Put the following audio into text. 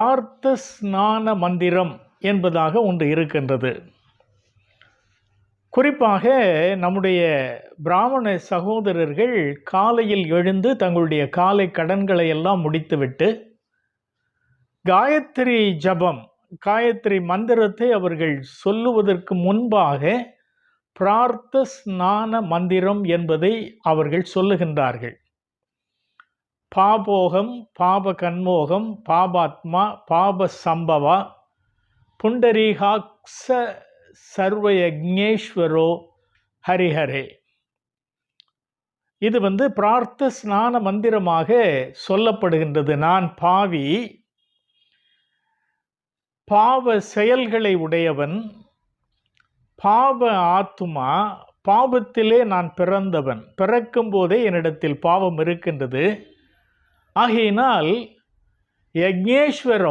ஆர்த்த ஸ்நான மந்திரம் என்பதாக ஒன்று இருக்கின்றது. குறிப்பாக நம்முடைய பிராமண சகோதரர்கள் காலையில் எழுந்து தங்களுடைய காலை கடன்களை எல்லாம் முடித்துவிட்டு காயத்ரி ஜபம், காயத்ரி மந்திரத்தை அவர்கள் சொல்லுவதற்கு முன்பாக பிரார்த்த ஸ்நான மந்திரம் என்பதை அவர்கள் சொல்லுகின்றார்கள். பாபோகம் பாப கண்மோகம் பாபாத்மா பாப சம்பவா புண்டரீகாக்ஷ சர்வயக்ஞேஸ்வரோ ஹரிஹரே. இது பிரார்த்த ஸ்நான மந்திரமாக சொல்லப்படுகின்றது. நான் பாவி, பாவ செயல்களை உடையவன், பாவ ஆத்துமா, பாவத்திலே நான் பிறந்தவன், பிறக்கும் போதே என்னிடத்தில் பாவம் இருக்கின்றது. ஆகையினால் யக்ஞேஸ்வரோ